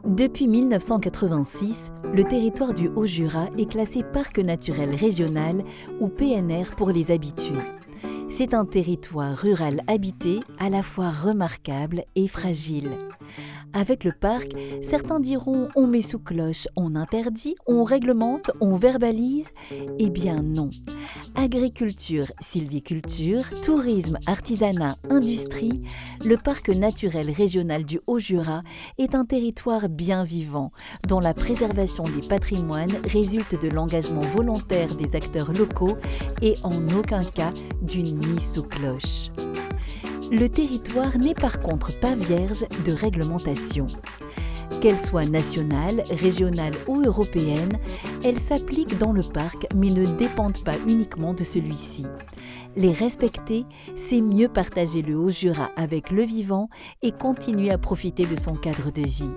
Depuis 1986, le territoire du Haut-Jura est classé parc naturel régional ou PNR pour les habitués. C'est un territoire rural habité, à la fois remarquable et fragile. Avec le parc, certains diront on met sous cloche, on interdit, on réglemente, on verbalise. Eh bien non. Agriculture, sylviculture, tourisme, artisanat, industrie, le parc naturel régional du Haut-Jura est un territoire bien vivant, dont la préservation des patrimoines résulte de l'engagement volontaire des acteurs locaux et en aucun cas d'une mise sous cloche. Le territoire n'est par contre pas vierge de réglementation. Qu'elle soit nationale, régionale ou européenne, elle s'applique dans le parc mais ne dépendent pas uniquement de celui-ci. Les respecter, c'est mieux partager le Haut-Jura avec le vivant et continuer à profiter de son cadre de vie.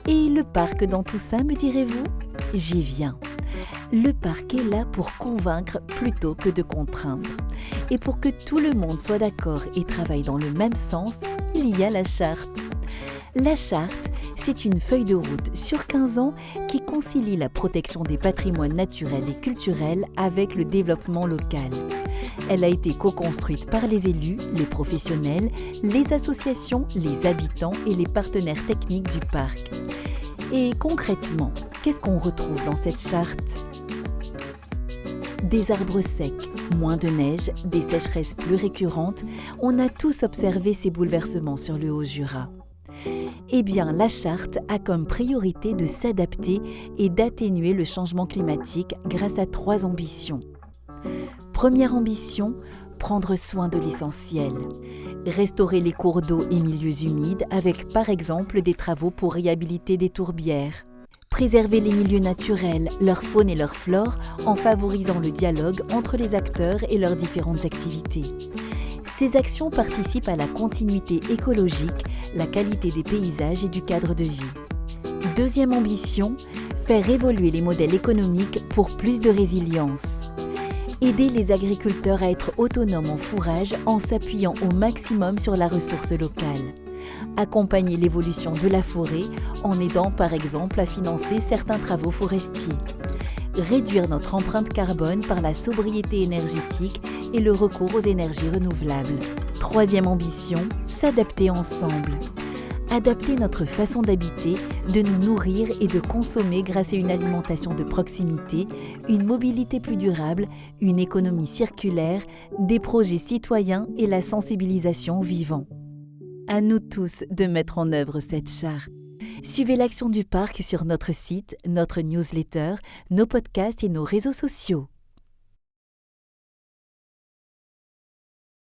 Et le parc dans tout ça, me direz-vous ? J'y viens. Le parc est là pour convaincre plutôt que de contraindre. Et pour que tout le monde soit d'accord et travaille dans le même sens, il y a la charte. La charte, c'est une feuille de route sur 15 ans qui concilie la protection des patrimoines naturels et culturels avec le développement local. Elle a été co-construite par les élus, les professionnels, les associations, les habitants et les partenaires techniques du parc. Et concrètement, qu'est-ce qu'on retrouve dans cette charte ? Des arbres secs, moins de neige, des sécheresses plus récurrentes, on a tous observé ces bouleversements sur le Haut-Jura. Eh bien, la charte a comme priorité de s'adapter et d'atténuer le changement climatique grâce à 3 ambitions. Première ambition, prendre soin de l'essentiel. Restaurer les cours d'eau et milieux humides avec par exemple des travaux pour réhabiliter des tourbières. Préserver les milieux naturels, leur faune et leur flore en favorisant le dialogue entre les acteurs et leurs différentes activités. Ces actions participent à la continuité écologique, la qualité des paysages et du cadre de vie. Deuxième ambition, faire évoluer les modèles économiques pour plus de résilience. Aider les agriculteurs à être autonomes en fourrage en s'appuyant au maximum sur la ressource locale. Accompagner l'évolution de la forêt en aidant par exemple à financer certains travaux forestiers. Réduire notre empreinte carbone par la sobriété énergétique et le recours aux énergies renouvelables. Troisième ambition, s'adapter ensemble. Adapter notre façon d'habiter, de nous nourrir et de consommer grâce à une alimentation de proximité, une mobilité plus durable, une économie circulaire, des projets citoyens et la sensibilisation au vivant. À nous tous de mettre en œuvre cette charte. Suivez l'action du parc sur notre site, notre newsletter, nos podcasts et nos réseaux sociaux.